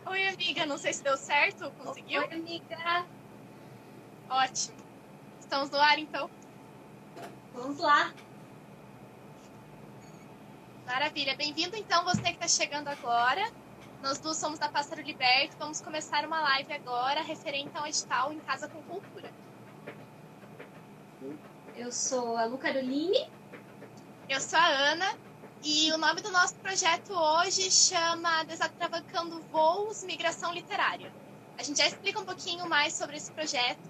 Oi, amiga, não sei se deu certo, conseguiu? Oi, amiga. Ótimo. Estamos no ar, então. Vamos lá. Maravilha. Bem-vindo, então, você que está chegando agora. Nós duas somos da Pássaro Liberto. Vamos começar uma live agora referente ao edital Em Casa com Cultura. Eu sou a Lu Caroline. Eu sou a Ana e o nome do nosso projeto hoje chama Desatravancando Voos Migração Literária. A gente já explica um pouquinho mais sobre esse projeto.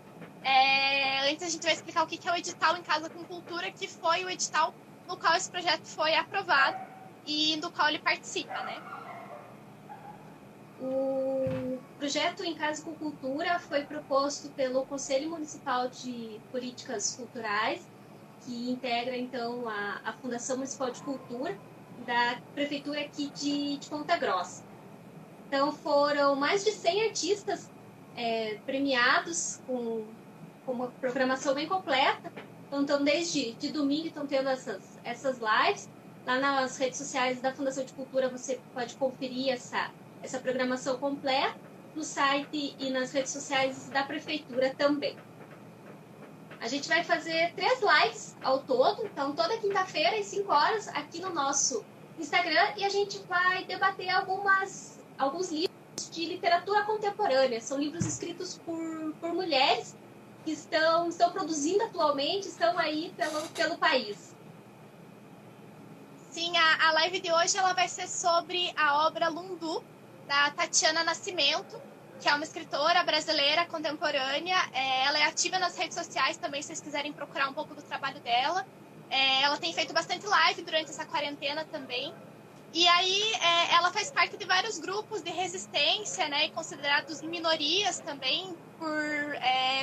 Antes a gente vai explicar o que é o edital Em Casa com Cultura, que foi o edital no qual esse projeto foi aprovado e do qual ele participa, né? O projeto Em Casa com Cultura foi proposto pelo Conselho Municipal de Políticas Culturais, que integra, então, a Fundação Municipal de Cultura da Prefeitura aqui de Ponta Grossa. Então, foram mais de 100 artistas premiados com uma programação bem completa. Então, desde domingo estão tendo essas lives. Lá nas redes sociais da Fundação de Cultura você pode conferir essa programação completa no site e nas redes sociais da Prefeitura também. A gente vai fazer 3 lives ao todo, então toda quinta-feira às 5 horas aqui no nosso Instagram, e a gente vai debater alguns livros de literatura contemporânea. São livros escritos por mulheres que estão produzindo atualmente, estão aí pelo país. Sim, a live de hoje ela vai ser sobre a obra Lundu, da Tatiana Nascimento, que é uma escritora brasileira contemporânea. Ela é ativa nas redes sociais também, se vocês quiserem procurar um pouco do trabalho dela. Ela tem feito bastante live durante essa quarentena também. E aí ela faz parte de vários grupos de resistência, né, considerados minorias também, por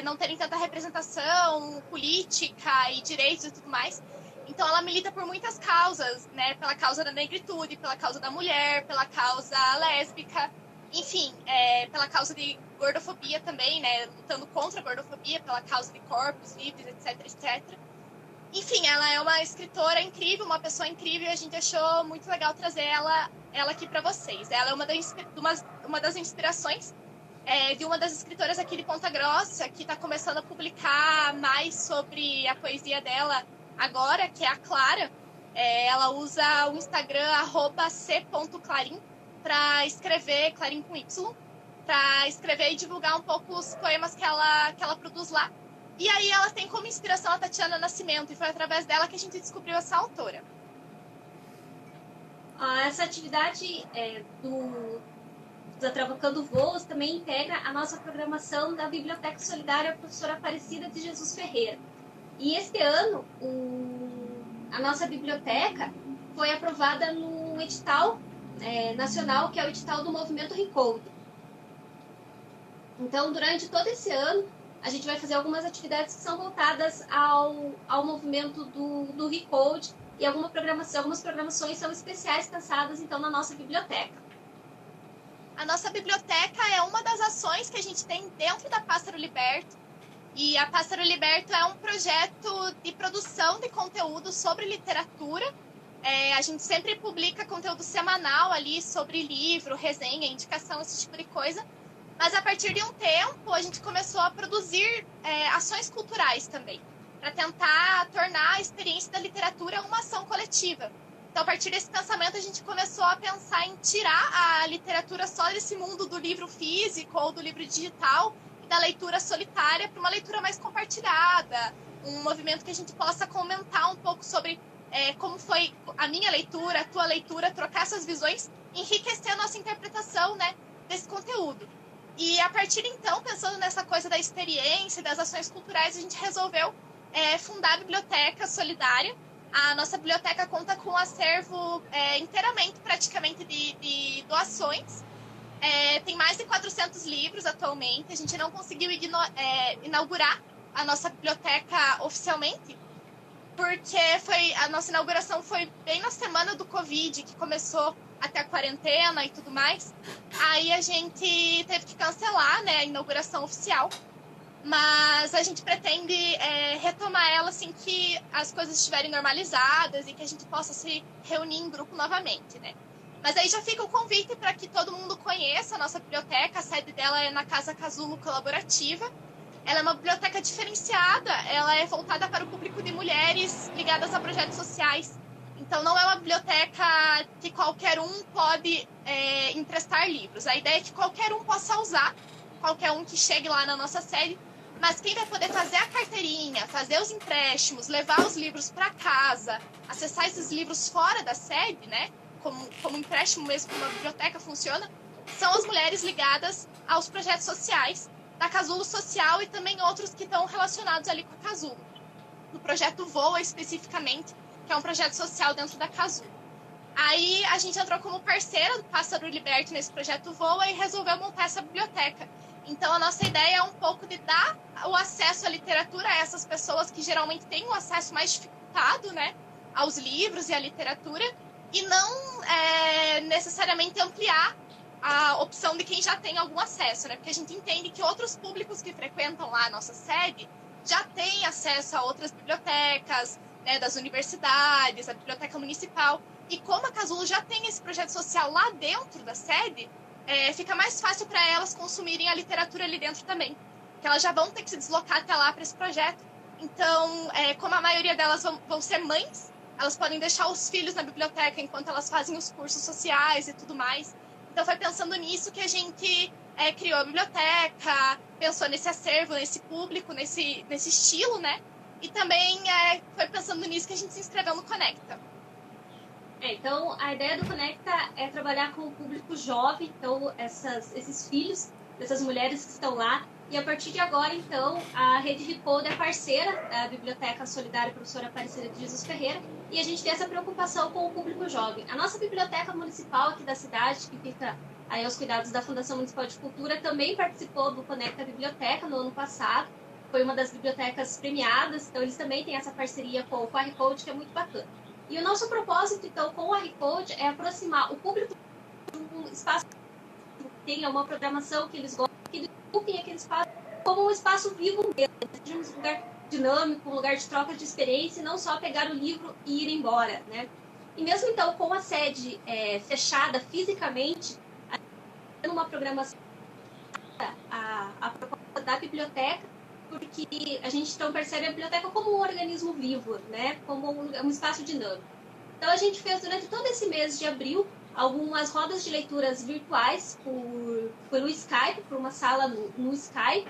não terem tanta representação política e direitos e tudo mais. Então ela milita por muitas causas, né, pela causa da negritude, pela causa da mulher, pela causa lésbica, enfim, pela causa de gordofobia também, né, lutando contra a gordofobia, pela causa de corpos livres, etc, etc. Enfim, ela é uma escritora incrível, uma pessoa incrível, e a gente achou muito legal trazer ela aqui para vocês. Ela é uma das inspirações de uma das escritoras aqui de Ponta Grossa, que está começando a publicar mais sobre a poesia dela agora, que é a Clara. Ela usa o Instagram @c.clarim para escrever, Clarim com Y, para escrever e divulgar um pouco os poemas que ela produz lá. E aí ela tem como inspiração a Tatiana Nascimento, e foi através dela que a gente descobriu essa autora. Essa atividade do Desatravancando Voos também integra a nossa programação da Biblioteca Solidária Professora Aparecida de Jesus Ferreira. E este ano, a nossa biblioteca foi aprovada no edital nacional, que é o edital do Movimento Recode. Então, durante todo esse ano, a gente vai fazer algumas atividades que são voltadas ao movimento do Recode, e algumas programações são especiais pensadas, então, na nossa biblioteca. A nossa biblioteca é uma das ações que a gente tem dentro da Pássaro Liberto. E a Pássaro Liberto é um projeto de produção de conteúdo sobre literatura. A gente sempre publica conteúdo semanal ali sobre livro, resenha, indicação, esse tipo de coisa. Mas a partir de um tempo, a gente começou a produzir ações culturais também, para tentar tornar a experiência da literatura uma ação coletiva. Então, a partir desse pensamento, a gente começou a pensar em tirar a literatura só desse mundo do livro físico ou do livro digital e da leitura solitária para uma leitura mais compartilhada, um movimento que a gente possa comentar um pouco sobre como foi a minha leitura, a tua leitura, trocar essas visões, enriquecer a nossa interpretação, né, desse conteúdo. E a partir então, pensando nessa coisa da experiência, das ações culturais, a gente resolveu fundar a Biblioteca Solidária. A nossa biblioteca conta com um acervo inteiramente, praticamente, de doações. Tem mais de 400 livros atualmente. A gente não conseguiu inaugurar a nossa biblioteca oficialmente, porque a nossa inauguração foi bem na semana do Covid, que começou até a quarentena e tudo mais. Aí a gente teve que cancelar, né, a inauguração oficial. Mas a gente pretende retomar ela assim que as coisas estiverem normalizadas e que a gente possa se reunir em grupo novamente, né? Mas aí já fica o convite para que todo mundo conheça a nossa biblioteca. A sede dela é na Casa Casulo Colaborativa. Ela é uma biblioteca diferenciada, ela é voltada para o público de mulheres ligadas a projetos sociais. Então, não é uma biblioteca que qualquer um pode emprestar livros. A ideia é que qualquer um possa usar, qualquer um que chegue lá na nossa sede, mas quem vai poder fazer a carteirinha, fazer os empréstimos, levar os livros para casa, acessar esses livros fora da sede, né? Como empréstimo mesmo, como a biblioteca funciona, são as mulheres ligadas aos projetos sociais da Casulo Social e também outros que estão relacionados ali com a Casulo. No projeto Voa, especificamente, que é um projeto social dentro da Casulo. Aí a gente entrou como parceira do Pássaro Liberto nesse projeto Voa e resolveu montar essa biblioteca. Então a nossa ideia é um pouco de dar o acesso à literatura a essas pessoas que geralmente têm um acesso mais dificultado, né, aos livros e à literatura, e não necessariamente ampliar a opção de quem já tem algum acesso, né? Porque a gente entende que outros públicos que frequentam lá a nossa sede já têm acesso a outras bibliotecas, né, das universidades, a biblioteca municipal. E como a Casulo já tem esse projeto social lá dentro da sede, fica mais fácil para elas consumirem a literatura ali dentro também. Porque elas já vão ter que se deslocar até lá para esse projeto. Então, como a maioria delas vão ser mães, elas podem deixar os filhos na biblioteca enquanto elas fazem os cursos sociais e tudo mais. Então, foi pensando nisso que a gente criou a biblioteca, pensou nesse acervo, nesse público, nesse estilo, né? E também foi pensando nisso que a gente se inscreveu no Conecta. Então, a ideia do Conecta é trabalhar com o público jovem, então, esses filhos dessas mulheres que estão lá. E a partir de agora, então, a Rede Recode é parceira da Biblioteca Solidária Professora Aparecida de Jesus Ferreira, e a gente tem essa preocupação com o público jovem. A nossa biblioteca municipal aqui da cidade, que fica aí aos cuidados da Fundação Municipal de Cultura, também participou do Conecta Biblioteca no ano passado. Foi uma das bibliotecas premiadas, então eles também têm essa parceria com a Recode, que é muito bacana. E o nosso propósito, então, com a Recode é aproximar o público de um espaço que tenha uma programação que eles gostam, que eles ocupem aquele espaço como um espaço vivo mesmo, seja um lugar dinâmico, um lugar de troca de experiência, e não só pegar o livro e ir embora, né? E mesmo, então, com a sede fechada fisicamente, uma programação a proposta da biblioteca, porque a gente então percebe a biblioteca como um organismo vivo, né? Como um espaço dinâmico. Então a gente fez durante todo esse mês de abril algumas rodas de leituras virtuais pelo Skype, por uma sala no Skype.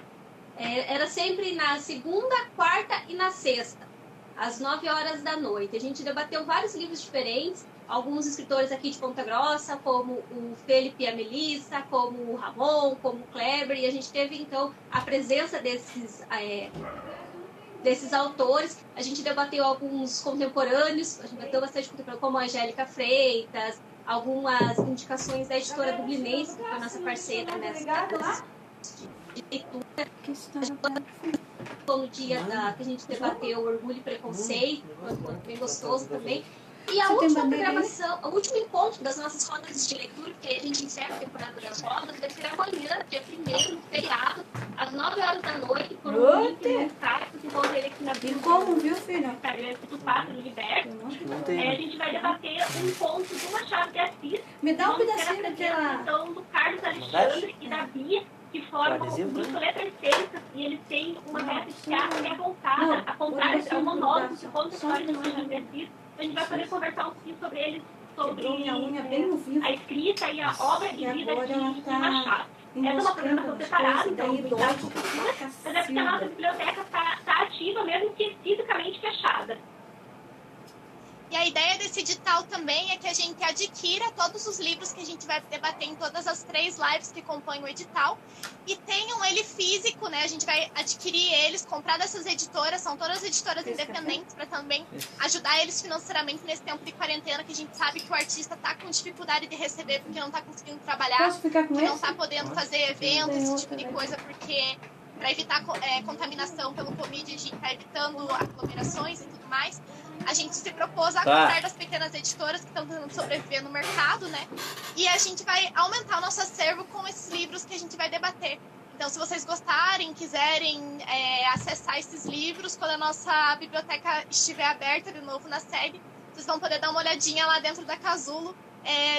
Era sempre na segunda, quarta e na sexta, às 9 horas da noite. A gente debateu vários livros diferentes, alguns escritores aqui de Ponta Grossa, como o Felipe e a Melissa, como o Ramon, como o Kleber, e a gente teve, então, a presença desses autores. A gente debateu alguns contemporâneos, a gente debateu bastante contemporâneos, como a Angélica Freitas, algumas indicações da editora Dublinense, que foi a nossa parceira nessa de leitura. No dia que a gente debateu Orgulho e Preconceito, foi bem gostoso também. E a última programação, o último encontro das nossas rodas de leitura, que a gente encerra a temporada das rodas, vai ser amanhã, dia 1º, feriado, às 9 horas da noite, por um link no site, que vão ver aqui na bio. Como, viu, filho? Do Pássaro Liberto. A gente vai debater um conto de Machado de Assis. Me dá um pedacinho daquela. Então, do Carlos Alexandre e da Bia, que formam o grupo Letras Celtas, e eles têm uma peça de teatro que é voltada a contar, é um monólogo que conta a história de Machado de Assis. A gente vai poder conversar um pouquinho sobre eles, sobre a escrita e a obra de vida de Machado. Essa é uma programação separada, então, do Estado de Cultura, mas é porque a nossa biblioteca está ativa, mesmo que fisicamente fechada. E a ideia desse edital também é que a gente adquira todos os livros que a gente vai debater em todas as 3 lives que compõem o edital e tenham ele físico, né? A gente vai adquirir eles, comprar dessas editoras, são todas editoras independentes, para também ajudar eles financeiramente nesse tempo de quarentena, que a gente sabe que o artista está com dificuldade de receber porque não está conseguindo trabalhar, que não está podendo fazer eventos, esse tipo de coisa, porque para evitar contaminação pelo Covid, a gente está evitando aglomerações e tudo mais. A gente se propôs a cuidar das pequenas editoras que estão tentando sobreviver no mercado, né? E a gente vai aumentar o nosso acervo com esses livros que a gente vai debater. Então, se vocês gostarem, quiserem acessar esses livros, quando a nossa biblioteca estiver aberta de novo na sede, vocês vão poder dar uma olhadinha lá dentro da Casulo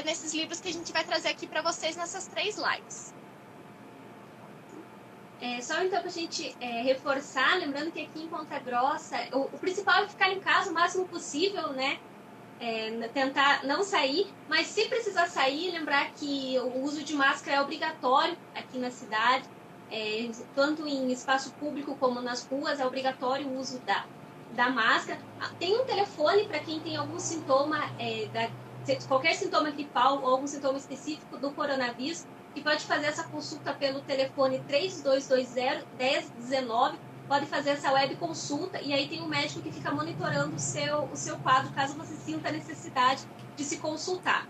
nesses livros que a gente vai trazer aqui para vocês nessas 3 lives. Só então para a gente reforçar, lembrando que aqui em Ponta Grossa, o principal é ficar em casa o máximo possível, né? Tentar não sair, mas se precisar sair, lembrar que o uso de máscara é obrigatório aqui na cidade, tanto em espaço público como nas ruas, é obrigatório o uso da máscara. Tem um telefone para quem tem algum sintoma, qualquer sintoma gripal ou algum sintoma específico do coronavírus, que pode fazer essa consulta pelo telefone 3220-1019, pode fazer essa web consulta e aí tem um médico que fica monitorando o seu quadro, caso você sinta a necessidade de se consultar.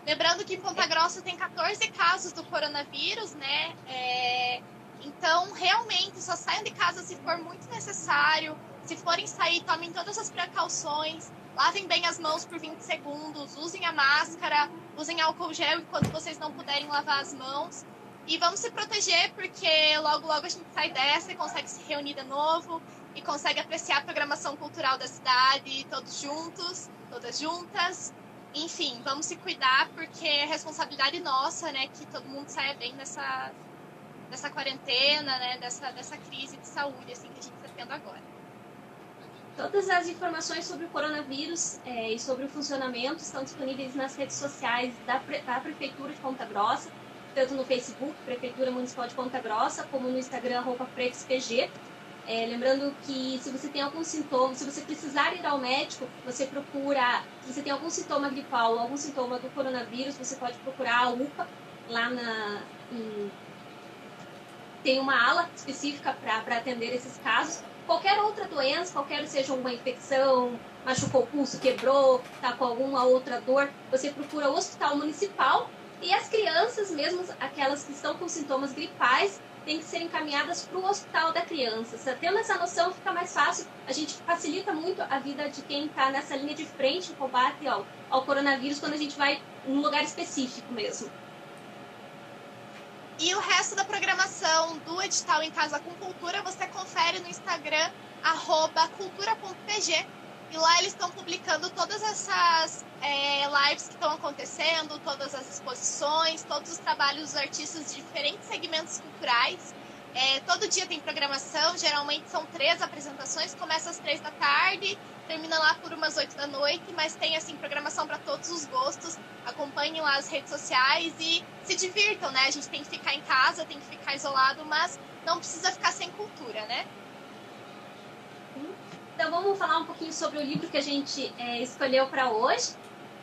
Lembrando que em Ponta Grossa tem 14 casos do coronavírus, né? Então, realmente, só saiam de casa se for muito necessário. Se forem sair, tomem todas as precauções. Lavem bem as mãos por 20 segundos, usem a máscara, usem álcool gel enquanto vocês não puderem lavar as mãos. E vamos se proteger, porque logo, logo a gente sai dessa e consegue se reunir de novo e consegue apreciar a programação cultural da cidade, todos juntos, todas juntas. Enfim, vamos se cuidar, porque é responsabilidade nossa, né, que todo mundo saia bem dessa quarentena, né, dessa crise de saúde assim, que a gente está tendo agora. Todas as informações sobre o coronavírus e sobre o funcionamento estão disponíveis nas redes sociais da Prefeitura de Ponta Grossa, tanto no Facebook, Prefeitura Municipal de Ponta Grossa, como no Instagram, @prefspg. Lembrando que se você tem algum sintoma, se você precisar ir ao médico, você procura, se você tem algum sintoma gripal ou algum sintoma do coronavírus, você pode procurar a UPA, lá tem uma ala específica para atender esses casos. Qualquer outra doença, qualquer seja uma infecção, machucou o pulso, quebrou, está com alguma outra dor, você procura o hospital municipal. E as crianças, mesmo aquelas que estão com sintomas gripais, têm que ser encaminhadas para o hospital da criança. Tendo essa noção, fica mais fácil, a gente facilita muito a vida de quem está nessa linha de frente, no combate ao coronavírus, quando a gente vai num lugar específico mesmo. E o resto da programação do edital Em Casa com Cultura, você confere no Instagram, @cultura.pg. E lá eles estão publicando todas essas lives que estão acontecendo, todas as exposições, todos os trabalhos dos artistas de diferentes segmentos culturais. Todo dia tem programação, geralmente são 3 apresentações, começa às 3 da tarde, termina lá por umas 8 da noite, mas tem assim programação para todos os gostos. Acompanhem lá as redes sociais e se divirtam, né? A gente tem que ficar em casa, tem que ficar isolado, mas não precisa ficar sem cultura, né? Então vamos falar um pouquinho sobre o livro que a gente escolheu para hoje.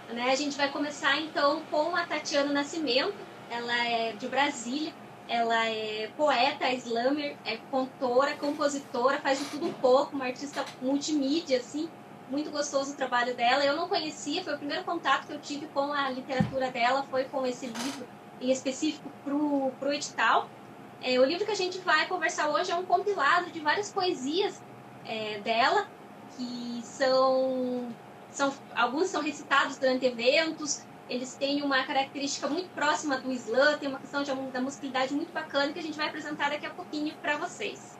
Né? A gente vai começar então com a Tatiana Nascimento. Ela é de Brasília, ela é poeta, slammer, é cantora, compositora, faz de tudo um pouco, uma artista multimídia, assim, muito gostoso o trabalho dela. Eu não conhecia, foi o primeiro contato que eu tive com a literatura dela, foi com esse livro em específico pro edital. O livro que a gente vai conversar hoje é um compilado de várias poesias dela, que alguns são recitados durante eventos. Eles têm uma característica muito próxima do slam, tem uma questão da musicalidade muito bacana que a gente vai apresentar daqui a pouquinho para vocês.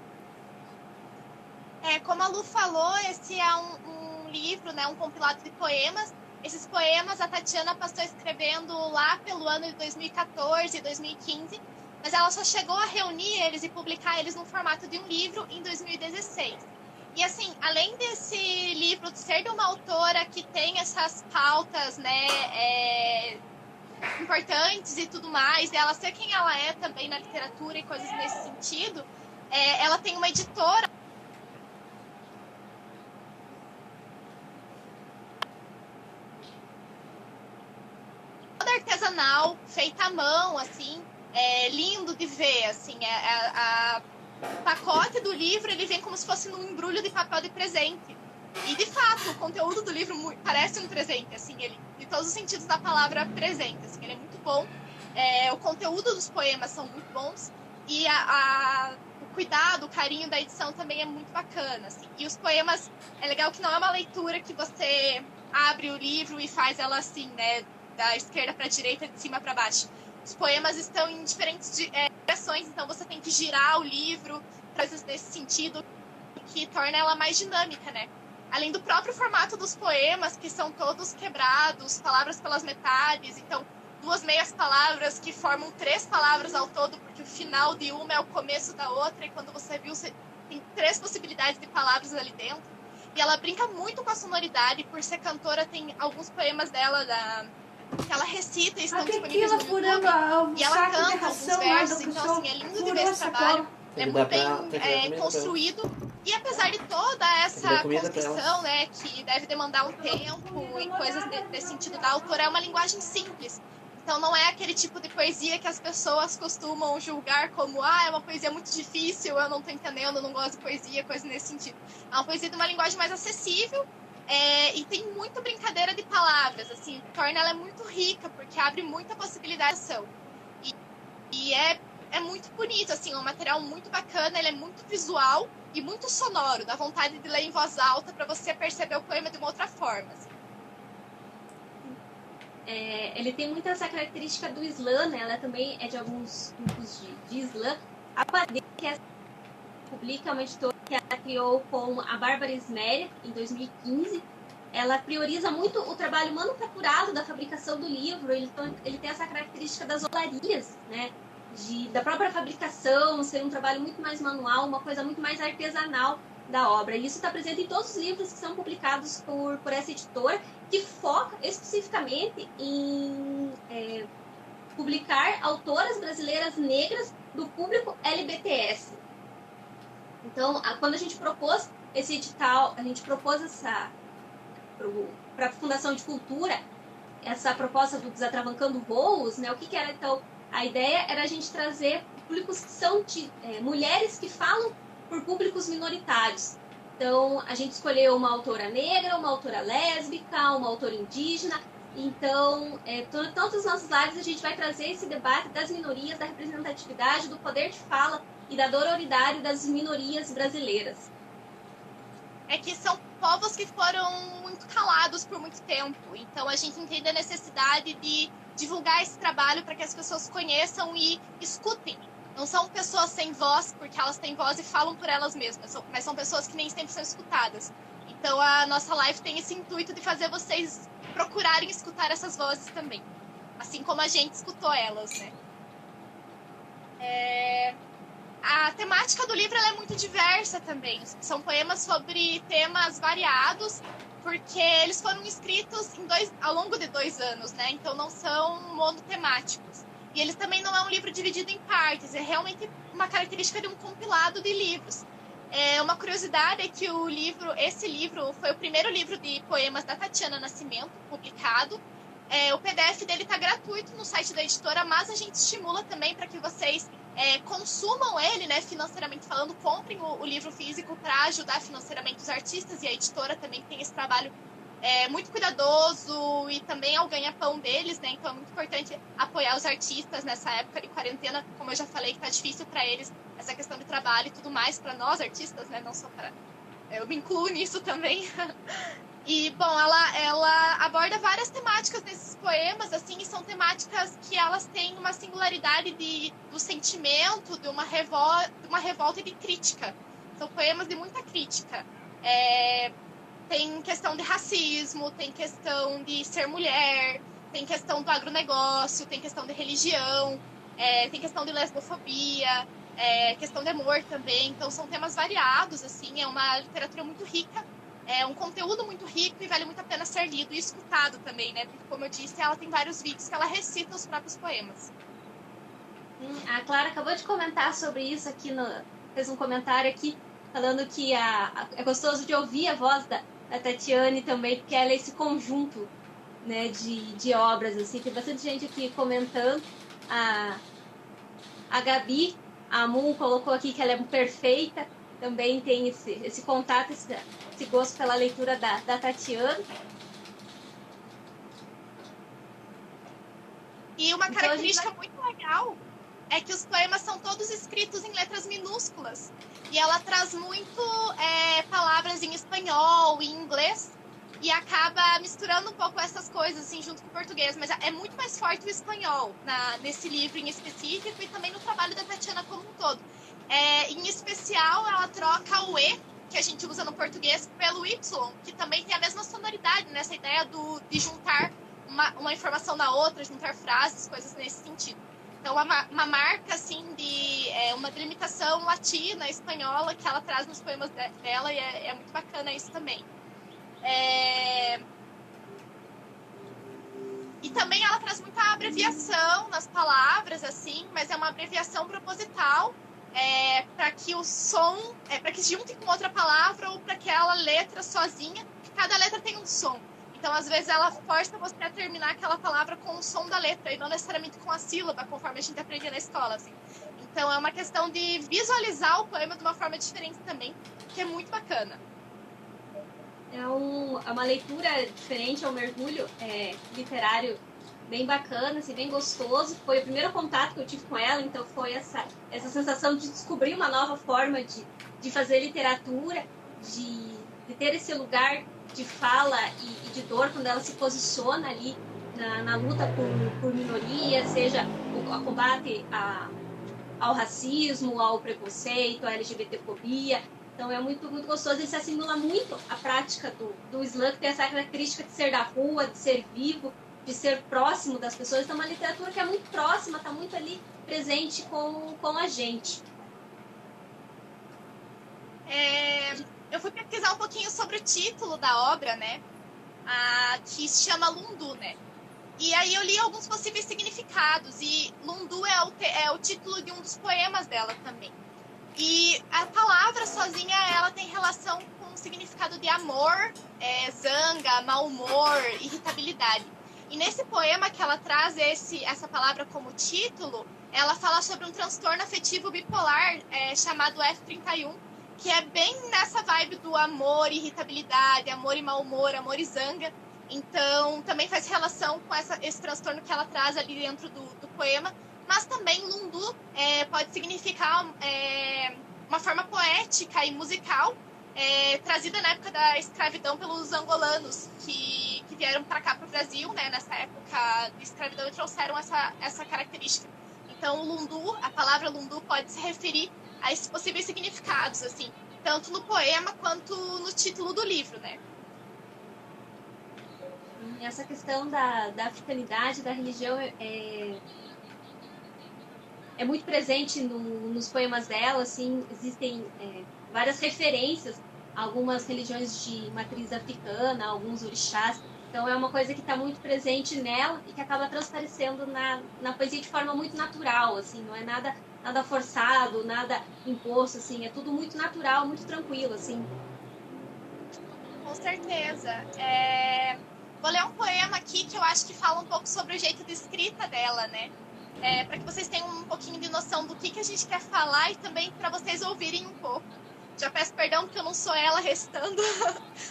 Como a Lu falou, esse é um livro, né, um compilado de poemas. Esses poemas a Tatiana passou escrevendo lá pelo ano de 2014, 2015, mas ela só chegou a reunir eles e publicar eles no formato de um livro em 2016. E assim, além desse livro ser de uma autora que tem essas pautas, né, importantes e tudo mais, ela ser quem ela é também na literatura e coisas nesse sentido, ela tem uma editora toda artesanal, feita à mão, assim, lindo de ver, assim, o pacote do livro, ele vem como se fosse num embrulho de papel de presente. E, de fato, o conteúdo do livro parece um presente, assim, ele, de todos os sentidos da palavra presente, assim, ele é muito bom. O conteúdo dos poemas são muito bons e o cuidado, o carinho da edição também é muito bacana, assim. E os poemas, é legal que não é uma leitura que você abre o livro e faz ela assim, né, da esquerda para a direita, de cima para baixo. Os poemas estão em diferentes direções, então você tem que girar o livro, coisas nesse sentido, que torna ela mais dinâmica, né? além do próprio formato dos poemas, que são todos quebrados, palavras pelas metades, então 2 meias palavras que formam 3 palavras ao todo, porque o final de uma é o começo da outra, e quando você viu, você tem 3 possibilidades de palavras ali dentro. E ela brinca muito com a sonoridade, por ser cantora, tem alguns poemas dela que ela recita e estão disponíveis no YouTube. E ela canta alguns versos, então assim, é lindo de ver esse trabalho. É muito bem construído. E apesar de toda essa construção, né, que deve demandar um tempo e coisas desse sentido da autora, é uma linguagem simples. Então não é aquele tipo de poesia que as pessoas costumam julgar como é uma poesia muito difícil, eu não tô entendendo, eu não gosto de poesia, coisa nesse sentido. É uma poesia de uma linguagem mais acessível e tem muita brincadeira de palavras, assim, torna ela muito rica, porque abre muita possibilidade de ação. E é muito bonito, assim, é um material muito bacana, ele é muito visual e muito sonoro, dá vontade de ler em voz alta para você perceber o poema de uma outra forma. Assim. Ele tem muito essa característica do slam, né? Ela também é de alguns grupos de slam. A Quadrilha, que publica uma editora que ela criou com a Bárbara Isméria, em 2015. Ela prioriza muito o trabalho manufaturado da fabricação do livro. Ele tem essa característica das olarias, né? Da própria fabricação, ser um trabalho muito mais manual, uma coisa muito mais artesanal da obra. E isso está presente em todos os livros que são publicados por essa editora, que foca especificamente em publicar autoras brasileiras negras do público LGBTS. Então, quando a gente propôs esse edital, a gente propôs para a Fundação de Cultura, essa proposta do Desatravancando Voos, né? O que era, então? A ideia era a gente trazer públicos que são mulheres que falam por públicos minoritários. Então, a gente escolheu uma autora negra, uma autora lésbica, uma autora indígena. Então, todas as nossas lives a gente vai trazer esse debate das minorias, da representatividade, do poder de fala e da dororidade das minorias brasileiras. É que são povos que foram muito calados por muito tempo. Então, a gente entende a necessidade de divulgar esse trabalho para que as pessoas conheçam e escutem. Não são pessoas sem voz, porque elas têm voz e falam por elas mesmas, mas são pessoas que nem sempre são escutadas. Então, a nossa live tem esse intuito de fazer vocês procurarem escutar essas vozes também. Assim como a gente escutou elas, né? A temática do livro ela é muito diversa também. São poemas sobre temas variados, porque eles foram escritos ao longo de 2 anos, né? Então não são monotemáticos. E eles também não é um livro dividido em partes, é realmente uma característica de um compilado de livros. Uma curiosidade é que esse livro foi o primeiro livro de poemas da Tatiana Nascimento, publicado. O PDF dele está gratuito no site da editora, mas a gente estimula também para que vocês consumam ele, né, financeiramente falando, comprem o livro físico para ajudar financeiramente os artistas, e a editora também tem esse trabalho muito cuidadoso e também ao ganha-pão deles, né? Então é muito importante apoiar os artistas nessa época de quarentena, como eu já falei, que tá difícil para eles essa questão de trabalho e tudo mais, para nós artistas, né? Não só para... Eu me incluo nisso também. E, bom, ela aborda várias temáticas nesses poemas, assim, e são temáticas que elas têm uma singularidade do sentimento, de uma revolta e de crítica. São poemas de muita crítica. Tem questão de racismo, tem questão de ser mulher, tem questão do agronegócio, tem questão de religião, tem questão de lesbofobia, questão de amor também. Então, são temas variados, assim, é uma literatura muito rica. É um conteúdo muito rico e vale muito a pena ser lido e escutado também, né? Porque, como eu disse, ela tem vários vídeos que ela recita os próprios poemas. A Clara acabou de comentar sobre isso aqui, fez um comentário aqui, falando que é gostoso de ouvir a voz da Tatiane também, porque ela é esse conjunto, né, de obras, assim. Tem bastante gente aqui comentando. A Gabi, a Moon colocou aqui que ela é perfeita. Também tem esse contato, esse gosto pela leitura da Tatiana. E uma característica muito legal é que os poemas são todos escritos em letras minúsculas. E ela traz muito palavras em espanhol, em inglês, e acaba misturando um pouco essas coisas assim, junto com o português. Mas é muito mais forte o espanhol nesse livro em específico e também no trabalho da Tatiana como um todo. Em especial, ela troca o E que a gente usa no português pelo Y, que também tem a mesma sonoridade, nessa ideia de juntar uma informação na outra, juntar frases, coisas nesse sentido. Então, uma marca, assim, uma delimitação latina, espanhola, que ela traz nos poemas dela, e é muito bacana isso também. E também ela traz muita abreviação nas palavras, assim, mas é uma abreviação proposital, para que o som, para que junte com outra palavra ou para que aquela letra sozinha, cada letra tem um som. Então, às vezes, ela força você a terminar aquela palavra com o som da letra, e não necessariamente com a sílaba, conforme a gente aprende na escola, assim. Então, é uma questão de visualizar o poema de uma forma diferente também, que é muito bacana. É uma leitura diferente, é um mergulho literário bem bacana, assim, bem gostoso. Foi o primeiro contato que eu tive com ela, então foi essa sensação de descobrir uma nova forma de fazer literatura, de ter esse lugar de fala e de dor quando ela se posiciona ali na luta por minoria, seja o combate ao racismo, ao preconceito, à LGBTfobia. Então é muito, muito gostoso, e se assimila muito a prática do slam, que tem essa característica de ser da rua, de ser vivo, de ser próximo das pessoas. Então é uma literatura que é muito próxima, está muito ali presente com a gente. Eu fui pesquisar um pouquinho sobre o título da obra, né? Que se chama Lundu, né? E aí eu li alguns possíveis significados, e Lundu é o título de um dos poemas dela também. E a palavra sozinha, ela tem relação com o significado de amor, zanga, mau humor, irritabilidade. E nesse poema que ela traz essa palavra como título, ela fala sobre um transtorno afetivo bipolar chamado F31, que é bem nessa vibe do amor e irritabilidade, amor e mau humor, amor e zanga. Então, também faz relação com esse transtorno que ela traz ali dentro do poema. Mas também Lundu pode significar uma forma poética e musical trazida na época da escravidão pelos angolanos que vieram para cá, para o Brasil, né, nessa época de escravidão, e trouxeram essa característica. Então, o Lundu, a palavra Lundu pode se referir a esses possíveis significados, assim, tanto no poema quanto no título do livro, né? Essa questão da africanidade, da religião é muito presente nos poemas dela, assim, existem várias referências a algumas religiões de matriz africana, alguns orixás. Então é uma coisa que está muito presente nela e que acaba transparecendo na poesia de forma muito natural, assim, não é nada forçado, nada imposto, assim, é tudo muito natural, muito tranquilo, assim. Com certeza. Vou ler um poema aqui que eu acho que fala um pouco sobre o jeito de escrita dela, né? Para que vocês tenham um pouquinho de noção do que a gente quer falar, e também para vocês ouvirem um pouco. Já peço perdão porque eu não sou ela restando,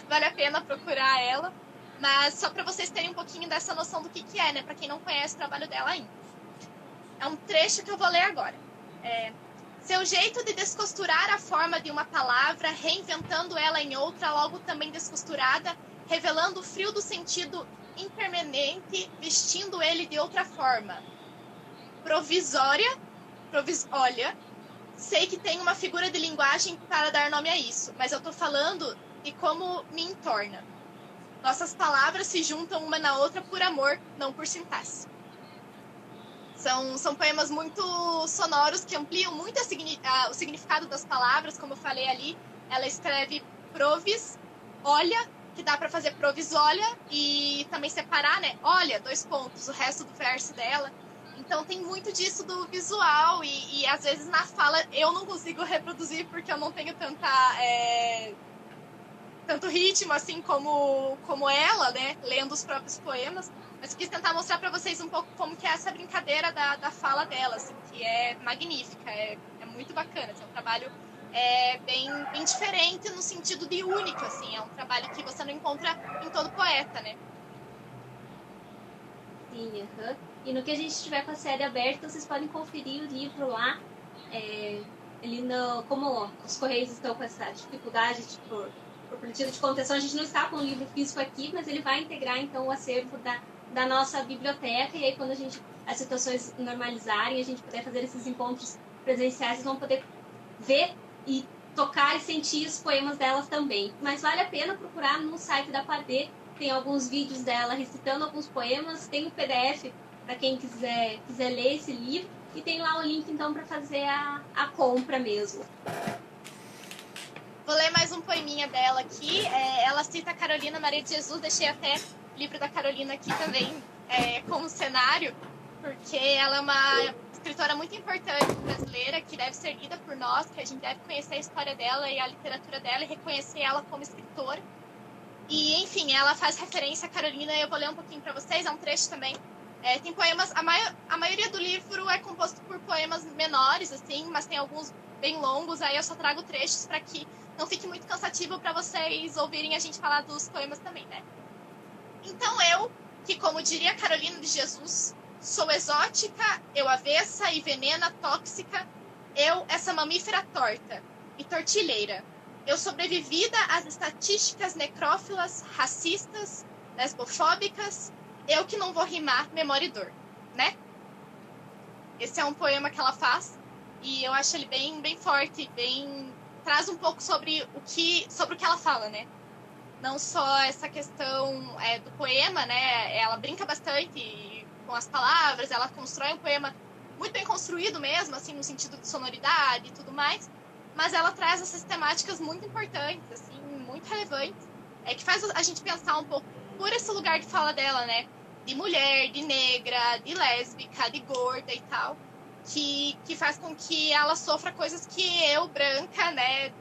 vale a pena procurar ela, mas só para vocês terem um pouquinho dessa noção do que é, né? Para quem não conhece o trabalho dela ainda. É um trecho que eu vou ler agora. Seu jeito de descosturar a forma de uma palavra, reinventando ela em outra, logo também descosturada, revelando o frio do sentido impermanente, vestindo ele de outra forma. Olha, sei que tem uma figura de linguagem para dar nome a isso, mas eu tô falando de como me entorna. Nossas palavras se juntam uma na outra por amor, não por sintaxe. São poemas muito sonoros que ampliam muito o significado das palavras, como eu falei ali. Ela escreve provis, olha, que dá para fazer provisólia, e também separar, né? Olha, 2 pontos, o resto do verso dela. Então tem muito disso do visual, e às vezes na fala eu não consigo reproduzir porque eu não tenho tanto ritmo assim como ela, né? Lendo os próprios poemas. Mas quis tentar mostrar para vocês um pouco como que é essa brincadeira da fala dela, assim, que é magnífica, é muito bacana. Assim, é um trabalho bem diferente no sentido de único, assim. É um trabalho que você não encontra em todo poeta, né? Sim, uhum. E no que a gente estiver com a série aberta, vocês podem conferir o livro lá. Como os Correios estão com essa dificuldade por política de contenção, a gente não está com o livro físico aqui, mas ele vai integrar, então, o acervo da nossa biblioteca. E aí, quando as situações normalizarem, a gente puder fazer esses encontros presenciais, vocês vão poder ver e tocar e sentir os poemas delas também. Mas vale a pena procurar no site da Pardê, tem alguns vídeos dela recitando alguns poemas, tem o PDF para quem quiser ler esse livro, e tem lá o link então para fazer a compra mesmo. Vou ler mais um poeminha dela aqui. Ela cita a Carolina Maria de Jesus, deixei até o livro da Carolina aqui também como cenário, porque ela é uma escritora muito importante brasileira, que deve ser lida por nós, que a gente deve conhecer a história dela e a literatura dela e reconhecer ela como escritora. E, enfim, ela faz referência à Carolina, eu vou ler um pouquinho para vocês, é um trecho também. Tem poemas, a maioria do livro é composto por poemas menores, assim, mas tem alguns bem longos, aí eu só trago trechos para que não fique muito cansativo para vocês ouvirem a gente falar dos poemas também, né? Então eu, que como diria Carolina de Jesus, sou exótica, eu avessa e venena tóxica, eu essa mamífera torta e tortilheira. Eu sobrevivida às estatísticas necrófilas, racistas, lesbofóbicas, eu que não vou rimar memória e dor, né? Esse é um poema que ela faz e eu acho ele bem, bem forte, traz um pouco sobre o que ela fala, né? Não só essa questão do poema, né? Ela brinca bastante com as palavras, ela constrói um poema muito bem construído mesmo, assim, no sentido de sonoridade e tudo mais, mas ela traz essas temáticas muito importantes, assim, muito relevantes, que faz a gente pensar um pouco por esse lugar de fala dela, né? De mulher, de negra, de lésbica, de gorda e tal, que faz com que ela sofra coisas que eu, branca, né,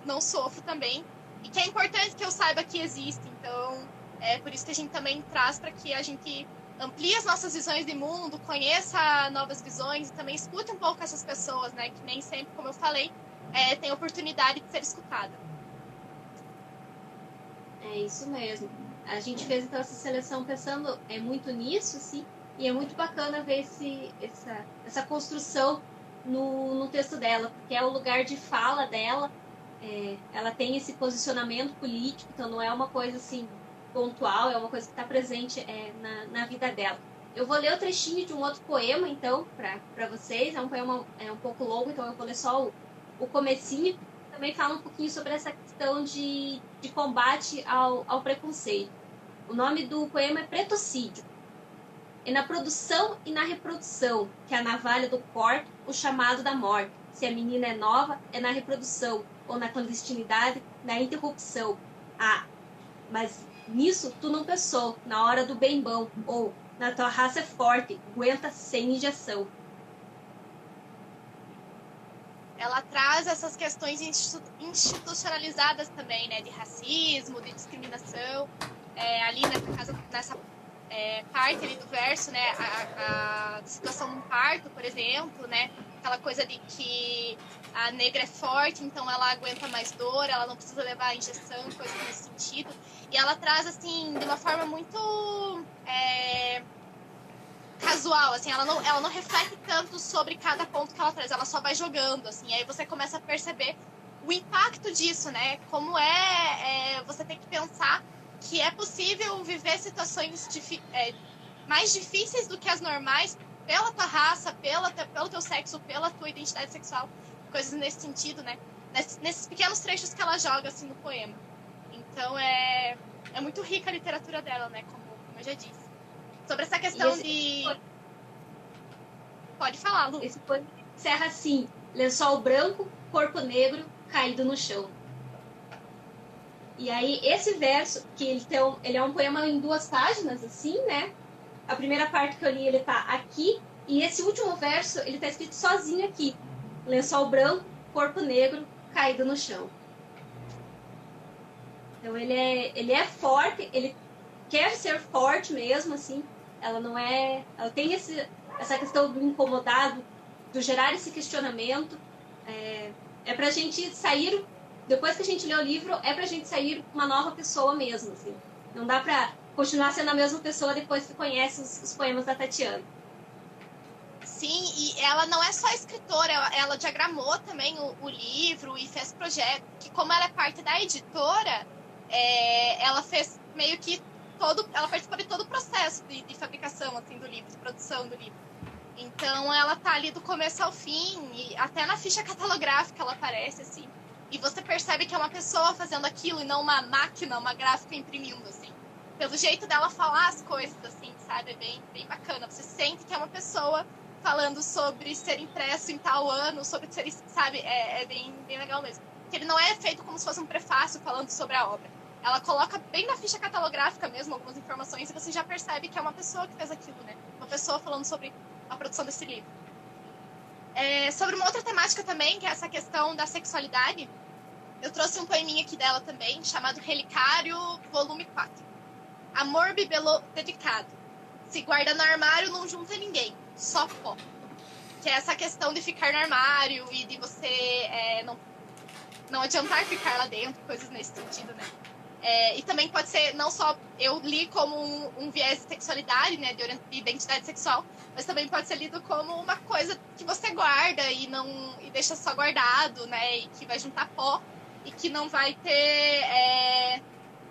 não sofro também, e que é importante que eu saiba que existe. Então, é por isso que a gente também traz para que a gente amplie as nossas visões de mundo, conheça novas visões e também escute um pouco essas pessoas, né, que nem sempre, como eu falei, tem oportunidade de ser escutada. É isso mesmo. A gente fez então essa seleção pensando muito nisso, sim, e é muito bacana ver essa construção no texto dela, porque é o lugar de fala dela, ela tem esse posicionamento político, então não é uma coisa assim pontual, é uma coisa que está presente na vida dela. Eu vou ler o trechinho de um outro poema, então, para vocês, é um poema um pouco longo, então eu vou ler só o comecinho. Também fala um pouquinho sobre essa questão de combate ao preconceito. O nome do poema é Pretocídio. É na produção e na reprodução que a navalha do corte, o chamado da morte. Se a menina é nova, é na reprodução, ou na clandestinidade, na interrupção. Ah, mas nisso tu não pensou, na hora do bem bom, ou na tua raça é forte, aguenta sem injeção. Ela traz essas questões institucionalizadas também, né, de racismo, de discriminação, ali nessa parte ali do verso, né, a situação num parto, por exemplo, né, aquela coisa de que a negra é forte, então ela aguenta mais dor, ela não precisa levar a injeção, coisas nesse sentido, e ela traz, assim, de uma forma muito casual, assim, ela não reflete tanto sobre cada ponto que ela traz, ela só vai jogando, assim, aí você começa a perceber o impacto disso, né, como você tem que pensar que é possível viver situações mais difíceis do que as normais pela tua raça, pelo teu sexo, pela tua identidade sexual, coisas nesse sentido, né, nesses pequenos trechos que ela joga, assim, no poema. Então, é muito rica a literatura dela, né, como eu já disse. Sobre essa questão Pode falar, Lu. Esse poema encerra assim: lençol branco, corpo negro, caído no chão. E aí, esse verso, que ele é um poema em 2 páginas, assim, né? A primeira parte que eu li, ele tá aqui. E esse último verso, ele tá escrito sozinho aqui. Lençol branco, corpo negro, caído no chão. Então, ele é forte, ele quer ser forte mesmo, assim. Ela não é... Ela tem essa questão do incomodado, do gerar esse questionamento. É pra gente sair... Depois que a gente lê o livro, é pra gente sair uma nova pessoa mesmo, assim. Não dá pra continuar sendo a mesma pessoa depois que conhece os poemas da Tatiana. Sim, e ela não é só escritora, ela diagramou também o livro e fez projeto, que como ela é parte da editora, ela fez meio que ela participou de todo o processo de fabricação, assim, do livro, de produção do livro. Então ela tá ali do começo ao fim, e até na ficha catalográfica ela aparece, assim. e você percebe que é uma pessoa fazendo aquilo e não uma máquina, uma gráfica imprimindo, assim. Pelo jeito dela falar as coisas, assim, sabe? É bem, bem bacana. Você sente que é uma pessoa falando sobre ser impresso em tal ano, sobre ser, sabe? É bem, bem legal mesmo. Porque ele não é feito como se fosse um prefácio falando sobre a obra. Ela coloca bem na ficha catalográfica mesmo algumas informações e você já percebe que é uma pessoa que fez aquilo, né? Uma pessoa falando sobre a produção desse livro. Sobre uma outra temática também, que é essa questão da sexualidade, eu trouxe um poeminha aqui dela também, chamado Relicário, volume 4. Amor bibelô dedicado. Se guarda no armário, não junta ninguém, só pó. Que é essa questão de ficar no armário e de você não adiantar ficar lá dentro, coisas nesse sentido, né? E também pode ser, não só eu li como um viés de sexualidade, né, de identidade sexual, mas também pode ser lido como uma coisa que você guarda e deixa só guardado, né, e que vai juntar pó e que não vai ter,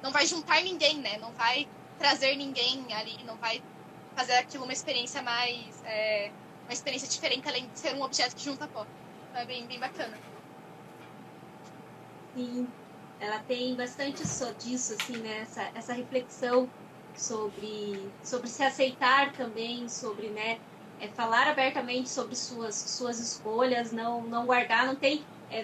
não vai juntar ninguém, né, não vai trazer ninguém ali, não vai fazer aquilo uma experiência mais, uma experiência diferente, além de ser um objeto que junta pó. Então é bem, bem bacana. Sim. Ela tem bastante disso, assim, né? Essa reflexão sobre se aceitar também, sobre, né, falar abertamente sobre suas escolhas, não guardar,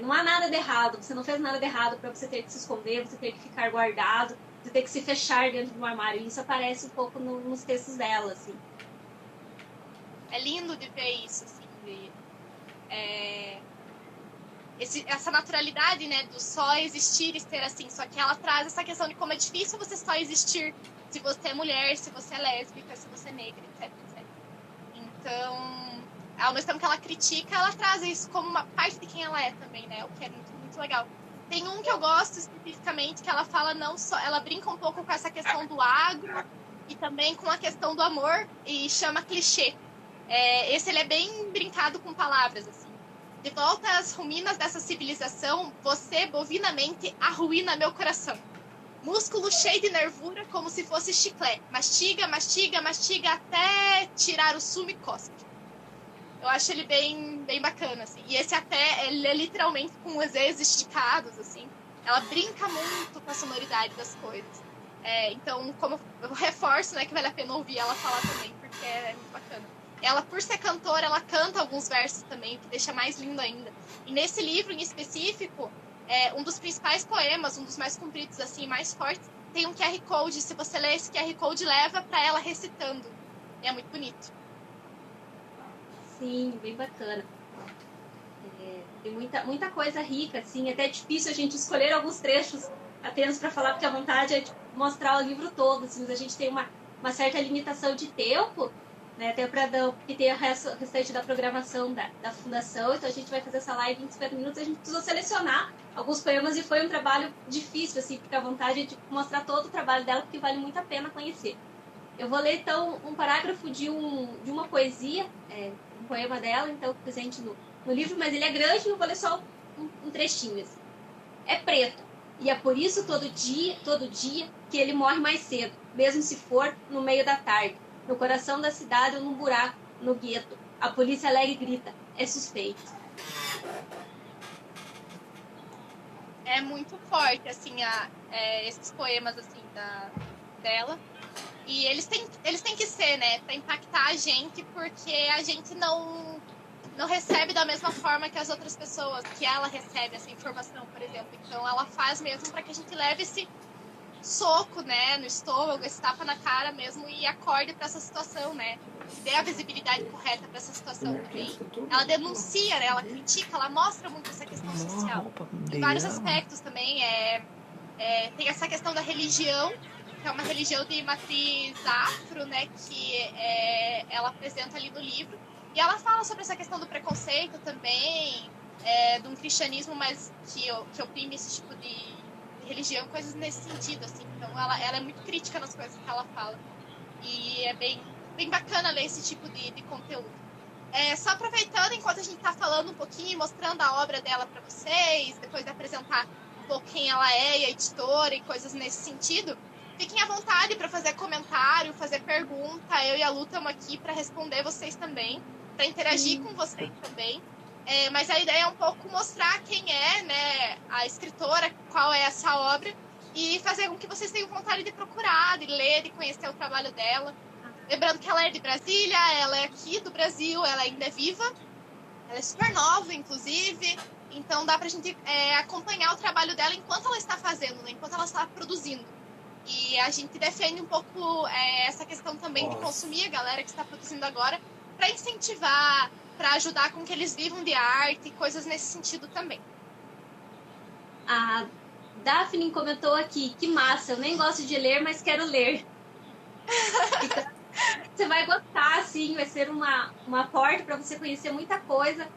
não há nada de errado, você não fez nada de errado para você ter que se esconder, você ter que ficar guardado, você ter que se fechar dentro de um armário. Isso aparece um pouco nos textos dela, assim. É lindo de ver isso, assim, essa naturalidade, né, do só existir e ser assim, só que ela traz essa questão de como é difícil você só existir se você é mulher, se você é lésbica, se você é negra, etc, etc. Então, ao mesmo tempo que ela critica, ela traz isso como uma parte de quem ela é também, né, o que é muito, muito legal. Tem um que eu gosto especificamente, que ela fala não só, ela brinca um pouco com essa questão do agro e também com a questão do amor e chama clichê. Esse ele é bem brincado com palavras, assim. De volta às ruínas dessa civilização, você, bovinamente, arruína meu coração. Músculo cheio de nervura, como se fosse chiclete. Mastiga, mastiga, mastiga, até tirar o sumo e cospe. Eu acho ele bem, bem bacana, assim. E esse até, ele é literalmente com os Z's esticados, assim. Ela brinca muito com a sonoridade das coisas. Então, como eu reforço, né, que vale a pena ouvir ela falar também, porque é muito bacana. Ela, por ser cantora, ela canta alguns versos também, o que deixa mais lindo ainda. E nesse livro, em específico, um dos principais poemas, um dos mais compridos, assim, mais fortes, tem um QR Code. Se você ler esse QR Code, leva para ela recitando. E é muito bonito. Sim, bem bacana. Tem muita coisa rica, assim. Até é difícil a gente escolher alguns trechos apenas para falar, porque a vontade é de mostrar o livro todo, assim, mas a gente tem uma certa limitação de tempo, né, até porque tem o restante da programação da Fundação, então a gente vai fazer essa live em 50 minutos, a gente precisou selecionar alguns poemas e foi um trabalho difícil, assim, porque a vontade é de mostrar todo o trabalho dela, porque vale muito a pena conhecer. Eu vou ler, então, um parágrafo de uma poesia, um poema dela, então, presente no livro, mas ele é grande, não vou ler só um trechinho, assim. É preto, e é por isso todo dia, que ele morre mais cedo, mesmo se for no meio da tarde, no coração da cidade ou num buraco, no gueto. A polícia alega e grita, é suspeito. É muito forte, assim, esses poemas, assim, dela. E eles têm que ser, né, pra impactar a gente, porque a gente não recebe da mesma forma que as outras pessoas, que ela recebe essa informação, por exemplo. Então, ela faz mesmo para que a gente leve esse soco, né, no estômago, esse tapa na cara mesmo e acorde para essa situação, né, dê a visibilidade correta para essa situação também. Ela denuncia, né, ela critica, ela mostra muito essa questão social. Em vários aspectos também, tem essa questão da religião, que é uma religião de matriz afro, né, que ela apresenta ali no livro. E ela fala sobre essa questão do preconceito também, de um cristianismo mais que oprime esse tipo de religião, coisas nesse sentido, assim. Então ela é muito crítica nas coisas que ela fala. E é bem, bem bacana ler esse tipo de conteúdo. Só aproveitando, enquanto a gente está falando um pouquinho, mostrando a obra dela para vocês, depois de apresentar um pouco quem ela é, e a editora e coisas nesse sentido, fiquem à vontade para fazer comentário, fazer pergunta. Eu e a Lu estamos aqui para responder vocês também, para interagir com vocês também. Mas a ideia é um pouco mostrar quem é, né, a escritora, qual é essa obra, e fazer com que vocês tenham vontade de procurar, de ler, de conhecer o trabalho dela. Lembrando que ela é de Brasília, ela é aqui do Brasil, ela ainda é viva, ela é super nova, inclusive, então dá pra gente acompanhar o trabalho dela enquanto ela está fazendo, né, enquanto ela está produzindo. E a gente defende um pouco essa questão também de consumir a galera que está produzindo agora, para incentivar, para ajudar com que eles vivam de arte e coisas nesse sentido também. A Daphne comentou aqui, que massa, eu nem gosto de ler, mas quero ler. Então, você vai gostar, sim, vai ser uma porta para você conhecer muita coisa,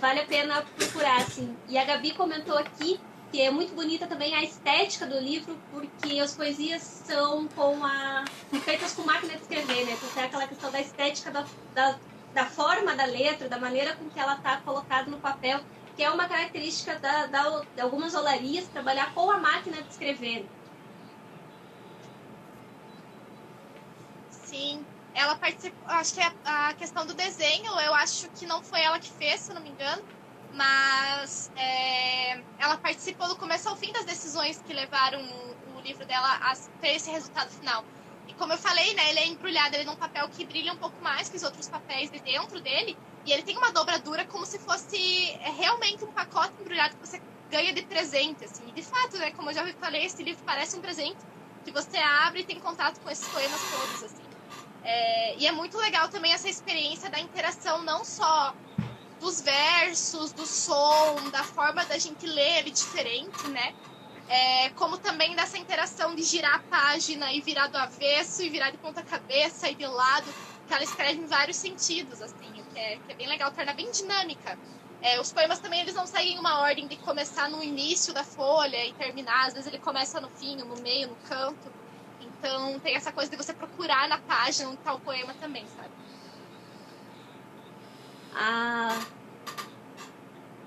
vale a pena procurar, assim. E a Gabi comentou aqui que é muito bonita também a estética do livro, porque as poesias são feitas com máquina de escrever, né? Então, é aquela questão da estética da forma da letra, da maneira com que ela está colocada no papel, que é uma característica de algumas olarias, trabalhar com a máquina de escrever. Sim, ela participou, acho que a questão do desenho, eu acho que não foi ela que fez, se eu não me engano, mas ela participou do começo ao fim das decisões que levaram o livro dela a ter esse resultado final. E como eu falei, né, ele é embrulhado, ele é num papel que brilha um pouco mais que os outros papéis de dentro dele, e ele tem uma dobradura como se fosse realmente um pacote embrulhado que você ganha de presente, assim. E de fato, né, como eu já falei, esse livro parece um presente que você abre e tem contato com esses poemas todos, assim. E é muito legal também essa experiência da interação, não só dos versos, do som, da forma da gente ler ele diferente, né? Como também dessa interação de girar a página e virar do avesso e virar de ponta cabeça e de lado, que ela escreve em vários sentidos, assim, que é bem legal, torna bem dinâmica. Os poemas também, eles não seguem uma ordem de começar no início da folha e terminar, às vezes ele começa no fim, no meio, no canto. Então tem essa coisa de você procurar na página onde tá o poema também, sabe? A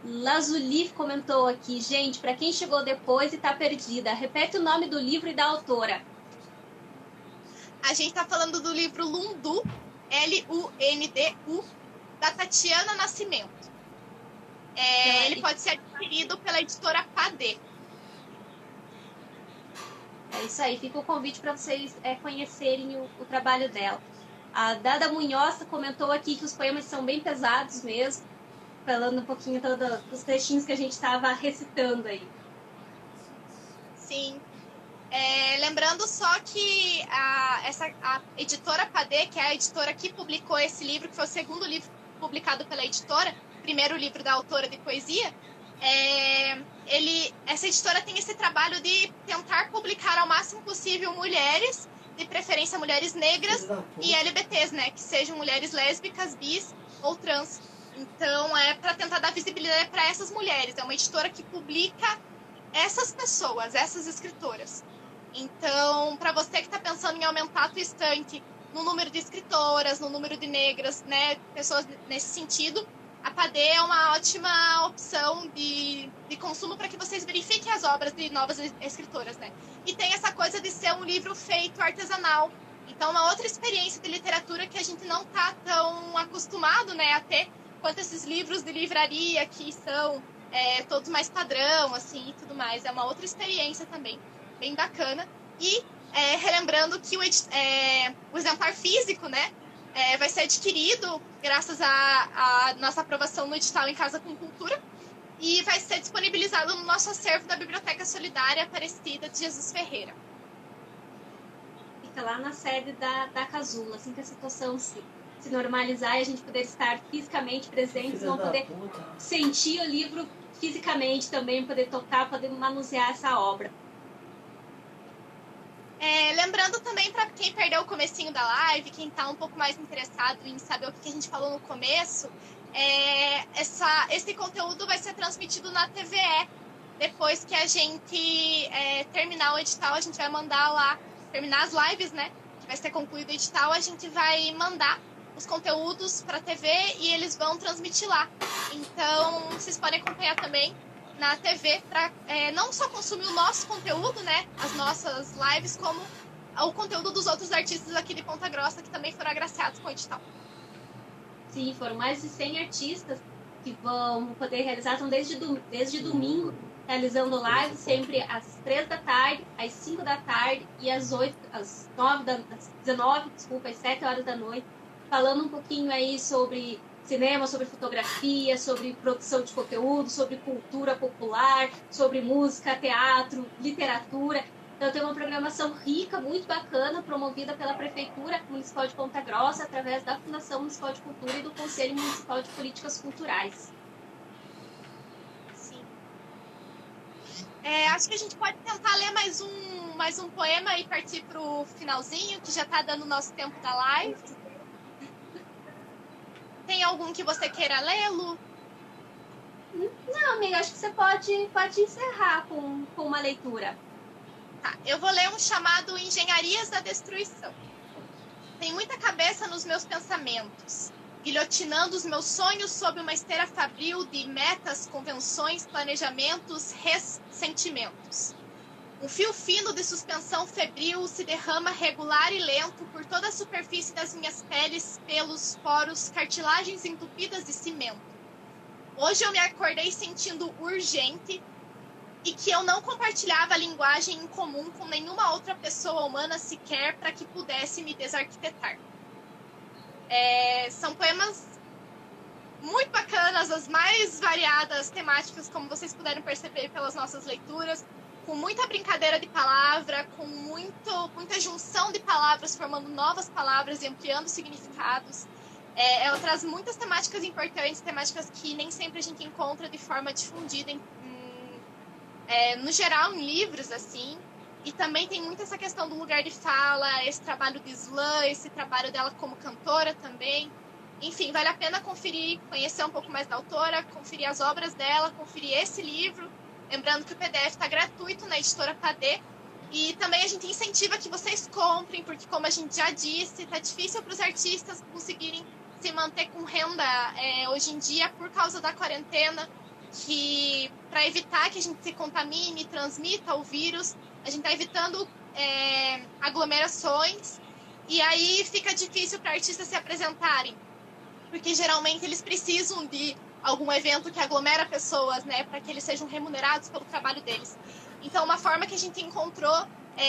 Lazuli comentou aqui, gente, para quem chegou depois e tá perdida, repete o nome do livro e da autora. A gente tá falando do livro Lundu, Lundu, da Tatiana Nascimento. Ele pode ser adquirido pela editora Padê. É isso aí, fica o convite para vocês conhecerem o trabalho dela. A Dada Munhoz comentou aqui que os poemas são bem pesados mesmo, falando um pouquinho dos trechinhos que a gente estava recitando aí. Sim. Lembrando só que a editora Padê, que é a editora que publicou esse livro, que foi o segundo livro publicado pela editora, primeiro livro da autora de poesia, essa editora tem esse trabalho de tentar publicar ao máximo possível mulheres, de preferência mulheres negras e LGBTs, né? Que sejam mulheres lésbicas, bis ou trans. Então, para tentar dar visibilidade para essas mulheres. É uma editora que publica essas pessoas, essas escritoras. Então, para você que está pensando em aumentar a tua estante no número de escritoras, no número de negras, né? Pessoas nesse sentido, a Padê é uma ótima opção de consumo para que vocês verifiquem as obras de novas escritoras, né? E tem essa coisa de ser um livro feito artesanal. Então, uma outra experiência de literatura que a gente não está tão acostumado, né, a ter, quanto esses livros de livraria que são todos mais padrão, assim, e tudo mais. É uma outra experiência também, bem bacana. E relembrando que o exemplar físico, né, vai ser adquirido graças à nossa aprovação no edital Em Casa com Cultura e vai ser disponibilizado no nosso acervo da Biblioteca Solidária Aparecida de Jesus Ferreira. Fica lá na sede da Casula, assim que a situação se normalizar e a gente poder estar fisicamente presentes, vão poder sentir o livro fisicamente também, poder tocar, poder manusear essa obra. Lembrando também para quem perdeu o comecinho da live, quem está um pouco mais interessado em saber o que a gente falou no começo, esse conteúdo vai ser transmitido na TVE. Depois que a gente terminar o edital, a gente vai mandar lá, terminar as lives, né? Que vai ser concluído o edital, a gente vai mandar os conteúdos para a TV e eles vão transmitir lá. Então, vocês podem acompanhar também na TV para não só consumir o nosso conteúdo, né, as nossas lives, como o conteúdo dos outros artistas aqui de Ponta Grossa que também foram agraciados com o edital. Sim, foram mais de 100 artistas que vão poder realizar, então desde domingo, realizando live sempre às 3 da tarde, às 5 da tarde e às 7 horas da noite, falando um pouquinho aí sobre cinema, sobre fotografia, sobre produção de conteúdo, sobre cultura popular, sobre música, teatro, literatura. Então tem uma programação rica, muito bacana, promovida pela Prefeitura Municipal de Ponta Grossa, através da Fundação Municipal de Cultura e do Conselho Municipal de Políticas Culturais. Sim. Acho que a gente pode tentar ler mais um poema e partir para o finalzinho, que já está dando o nosso tempo da live. Tem algum que você queira ler, Lu? Não, amiga, acho que você pode encerrar com uma leitura. Tá, eu vou ler um chamado Engenharias da Destruição. Tem muita cabeça nos meus pensamentos, guilhotinando os meus sonhos sob uma esteira fabril de metas, convenções, planejamentos, ressentimentos. Um fio fino de suspensão febril se derrama regular e lento por toda a superfície das minhas peles, pelos, poros, cartilagens entupidas de cimento. Hoje eu me acordei sentindo urgente e que eu não compartilhava a linguagem em comum com nenhuma outra pessoa humana sequer para que pudesse me desarquitetar. São poemas muito bacanas, as mais variadas temáticas, como vocês puderam perceber pelas nossas leituras, com muita brincadeira de palavra, com muita junção de palavras, formando novas palavras e ampliando significados. Ela traz muitas temáticas importantes, temáticas que nem sempre a gente encontra de forma difundida, no geral, em livros, assim. E também tem muito essa questão do lugar de fala, esse trabalho de slam, esse trabalho dela como cantora também. Enfim, vale a pena conferir, conhecer um pouco mais da autora, conferir as obras dela, conferir esse livro. Lembrando que o PDF está gratuito na editora Padê. E também a gente incentiva que vocês comprem, porque, como a gente já disse, está difícil para os artistas conseguirem se manter com renda hoje em dia por causa da quarentena, que para evitar que a gente se contamine e transmita o vírus, a gente está evitando aglomerações. E aí fica difícil para artistas se apresentarem, porque geralmente eles precisam de algum evento que aglomera pessoas, né, para que eles sejam remunerados pelo trabalho deles. Então, uma forma que a gente encontrou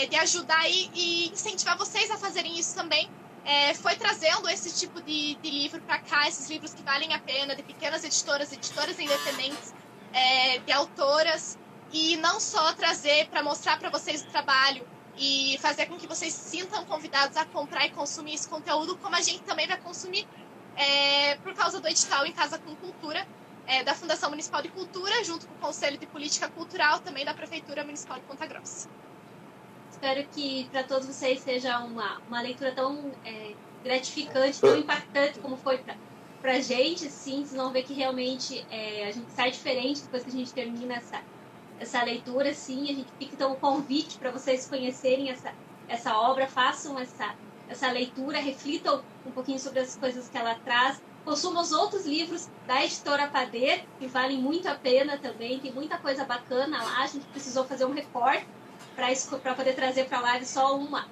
de ajudar e incentivar vocês a fazerem isso também foi trazendo esse tipo de livro para cá, esses livros que valem a pena, de pequenas editoras independentes, de autoras, e não só trazer para mostrar para vocês o trabalho e fazer com que vocês se sintam convidados a comprar e consumir esse conteúdo, como a gente também vai consumir por causa do edital Em Casa com Cultura, da Fundação Municipal de Cultura, junto com o Conselho de Política Cultural, também da Prefeitura Municipal de Ponta Grossa. Espero que para todos vocês seja uma leitura tão gratificante, tão impactante como foi para a gente, assim. Vocês vão ver que realmente a gente sai diferente depois que a gente termina essa leitura, assim. A gente fica então o convite para vocês conhecerem essa obra, façam essa leitura, reflitam um pouquinho sobre as coisas que ela traz, consumam os outros livros da editora Padê, que valem muito a pena também, tem muita coisa bacana lá. A gente precisou fazer um recorte para poder trazer para a live só uma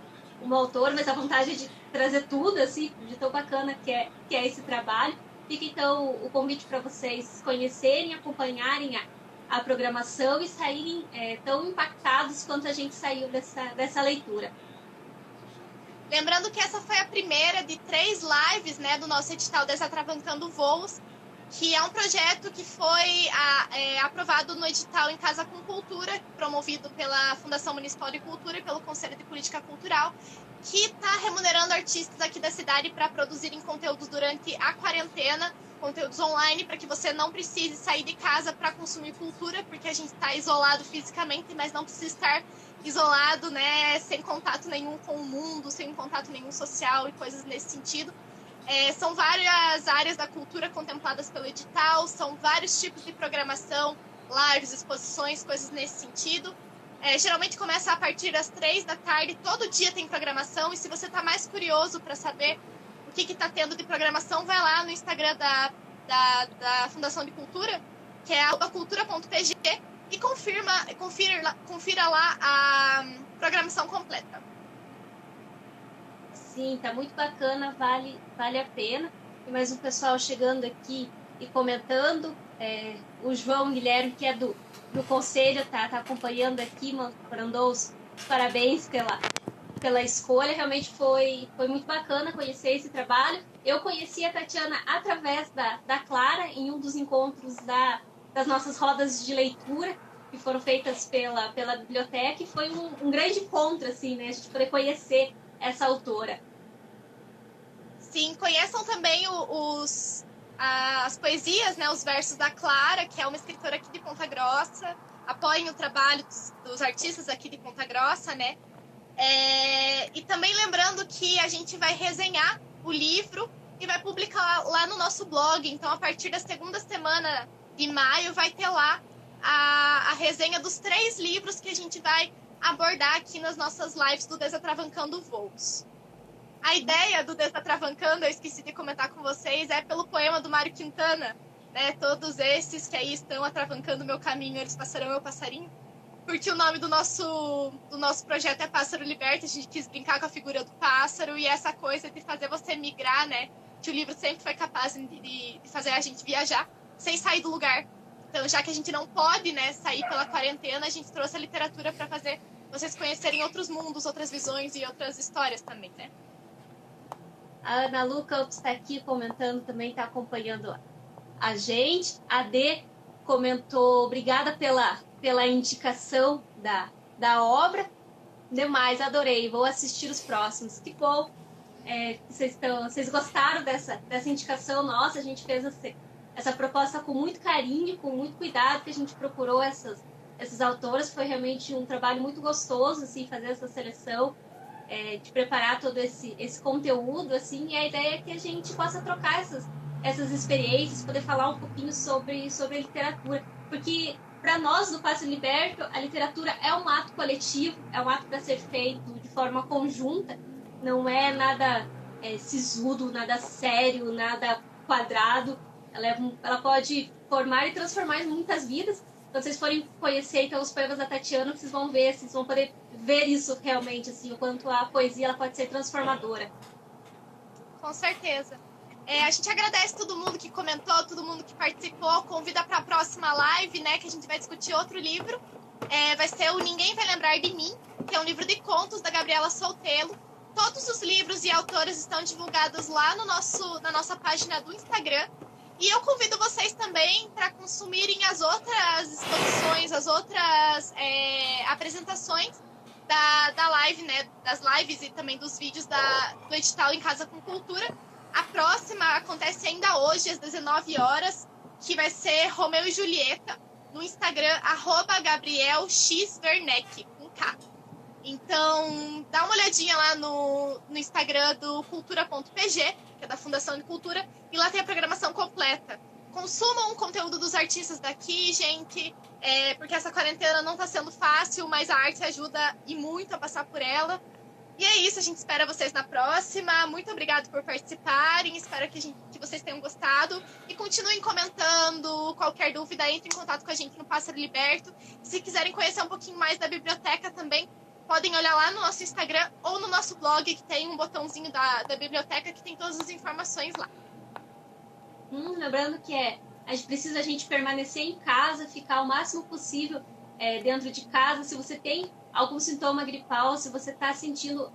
autora, mas a vontade de trazer tudo, assim, de tão bacana que é esse trabalho. Fica então o convite para vocês conhecerem, acompanharem a programação e saírem tão impactados quanto a gente saiu dessa leitura. Lembrando que essa foi a primeira de 3 lives, né, do nosso edital Desatravancando Voos, que é um projeto que foi aprovado no edital Em Casa com Cultura, promovido pela Fundação Municipal de Cultura e pelo Conselho de Política Cultural, que está remunerando artistas aqui da cidade para produzirem conteúdos durante a quarentena, conteúdos online, para que você não precise sair de casa para consumir cultura, porque a gente está isolado fisicamente, mas não precisa estar isolado, né, sem contato nenhum com o mundo, sem contato nenhum social e coisas nesse sentido. São várias áreas da cultura contempladas pelo edital, são vários tipos de programação, lives, exposições, coisas nesse sentido. Geralmente começa a partir das 3 da tarde, todo dia tem programação, e se você está mais curioso para saber o que está tendo de programação, vai lá no Instagram da Fundação de Cultura, que é @cultura.pg, e confira lá a programação completa. Sim, tá muito bacana, vale a pena. Tem mais um pessoal chegando aqui e comentando. O João Guilherme, que é do conselho, tá acompanhando aqui, mandou os parabéns pela escolha. Realmente foi muito bacana conhecer esse trabalho. Eu conheci a Tatiana através da Clara, em um dos encontros das nossas rodas de leitura, que foram feitas pela biblioteca, e foi um grande encontro, assim, né? A gente poder conhecer essa autora. Sim, conheçam também as poesias, né, os versos da Clara, que é uma escritora aqui de Ponta Grossa. Apoiem o trabalho dos artistas aqui de Ponta Grossa, né? E também lembrando que a gente vai resenhar o livro e vai publicar lá no nosso blog. Então, a partir da segunda semana de maio, vai ter lá a resenha dos 3 livros que a gente vai abordar aqui nas nossas lives do Desatravancando Voos. A ideia do Desatravancando, eu esqueci de comentar com vocês, é pelo poema do Mário Quintana, né? Todos esses que aí estão atravancando meu caminho, eles passarão meu passarinho. Porque o nome do nosso projeto é Pássaro Liberto, a gente quis brincar com a figura do pássaro e essa coisa de fazer você migrar, né? Que o livro sempre foi capaz de fazer a gente viajar sem sair do lugar. Então, já que a gente não pode, né, sair pela quarentena, a gente trouxe a literatura para fazer vocês conhecerem outros mundos, outras visões e outras histórias também, né? A Ana Lu Campos está aqui comentando também, está acompanhando a gente. A D comentou, obrigada pela indicação da obra. Demais, adorei, vou assistir os próximos. Que bom vocês gostaram dessa indicação nossa. A gente fez essa proposta com muito carinho, com muito cuidado, que a gente procurou essas autoras. Foi realmente um trabalho muito gostoso, assim, fazer essa seleção, de preparar todo esse conteúdo, assim, e a ideia é que a gente possa trocar essas experiências, poder falar um pouquinho sobre a literatura, porque para nós do Pássaro Liberto, a literatura é um ato coletivo, é um ato para ser feito de forma conjunta, não é nada sisudo, nada sério, nada quadrado. Ela pode formar e transformar muitas vidas. Quando vocês forem conhecer então os poemas da Tatiana, vocês vão poder ver isso realmente, assim, o quanto a poesia ela pode ser transformadora. Com certeza. A gente agradece todo mundo que comentou, todo mundo que participou. Convida para a próxima live, né, que a gente vai discutir outro livro. Vai ser o Ninguém Vai Lembrar de Mim, que é um livro de contos da Gabriela Soltelo. Todos os livros e autores estão divulgados lá na nossa página do Instagram. E eu convido vocês também para consumirem as outras exposições, as outras apresentações da live, né? Das lives e também dos vídeos do edital Em Casa com Cultura. A próxima acontece ainda hoje, às 19 horas, que vai ser Romeu e Julieta, no Instagram, @GabrielXWerneck, com K. Então, dá uma olhadinha lá no Instagram do cultura.pg, que é da Fundação de Cultura, e lá tem a programação completa. Consumam o conteúdo dos artistas daqui, gente, porque essa quarentena não está sendo fácil, mas a arte ajuda e muito a passar por ela. E é isso, a gente espera vocês na próxima. Muito obrigada por participarem, espero que vocês tenham gostado. E continuem comentando, qualquer dúvida, entre em contato com a gente no Pássaro Liberto. Se quiserem conhecer um pouquinho mais da biblioteca também, podem olhar lá no nosso Instagram ou no nosso blog, que tem um botãozinho da biblioteca que tem todas as informações lá. Lembrando que a gente permanecer em casa, ficar o máximo possível dentro de casa. Se você tem algum sintoma gripal, se você está sentindo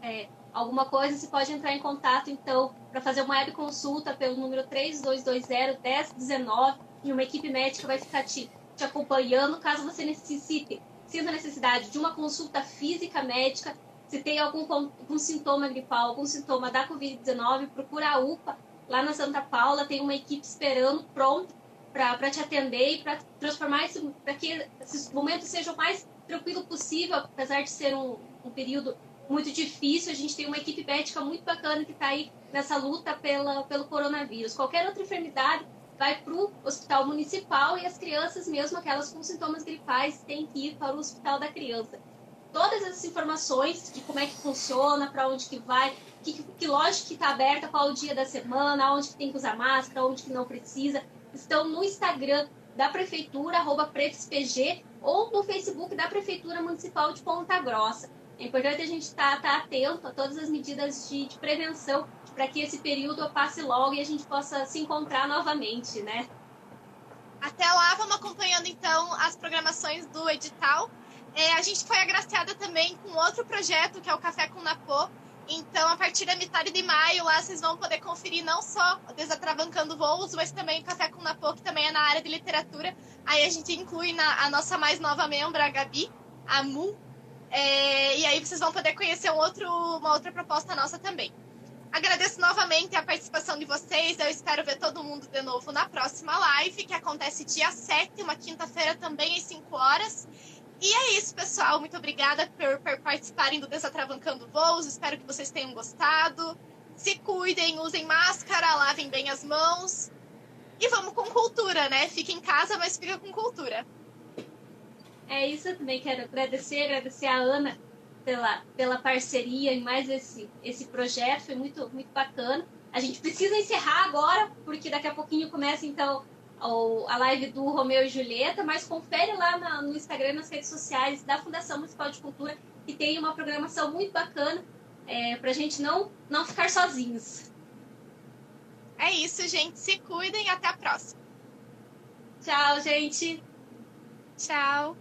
alguma coisa, você pode entrar em contato, então, para fazer uma web consulta pelo número 3220-1019, e uma equipe médica vai ficar te acompanhando, caso você sinta a necessidade de uma consulta física médica. Se tem algum sintoma gripal, algum sintoma da Covid-19, procura a UPA, lá na Santa Paula, tem uma equipe esperando, pronta, para te atender e para transformar isso, para que esses momentos sejam o mais tranquilo possível, apesar de ser um período muito difícil. A gente tem uma equipe médica muito bacana que está aí nessa luta pelo coronavírus. Qualquer outra enfermidade vai para o hospital municipal, e as crianças, mesmo aquelas com sintomas gripais, têm que ir para o hospital da criança. Todas essas informações de como é que funciona, para onde que vai, que loja que está aberta, qual o dia da semana, onde que tem que usar máscara, onde que não precisa, estão no Instagram da Prefeitura, @PrefisPG, ou no Facebook da Prefeitura Municipal de Ponta Grossa. É importante a gente estar atento a todas as medidas de prevenção, para que esse período passe logo e a gente possa se encontrar novamente, né? Até lá, vamos acompanhando, então, as programações do edital. A gente foi agraciada também com outro projeto, que é o Café com Napô. Então, a partir da metade de maio, lá vocês vão poder conferir não só o Desatravancando Voos, mas também o Café com Napô, que também é na área de literatura. Aí a gente inclui a nossa mais nova membra, a Gabi, a Mu. E aí vocês vão poder conhecer uma outra proposta nossa também. Agradeço novamente a participação de vocês. Eu espero ver todo mundo de novo na próxima live, que acontece dia 7, uma quinta-feira também, às 5 horas. E é isso, pessoal. Muito obrigada por participarem do Desatravancando Voos. Espero que vocês tenham gostado. Se cuidem, usem máscara, lavem bem as mãos. E vamos com cultura, né? Fica em casa, mas fica com cultura. É isso, eu também quero agradecer a Ana pela parceria em mais esse projeto, foi muito, muito bacana. A gente precisa encerrar agora, porque daqui a pouquinho começa, então, a live do Romeu e Julieta, mas confere lá no Instagram, nas redes sociais da Fundação Municipal de Cultura, que tem uma programação muito bacana para a gente não ficar sozinhos. É isso, gente. Se cuidem e até a próxima. Tchau, gente. Tchau.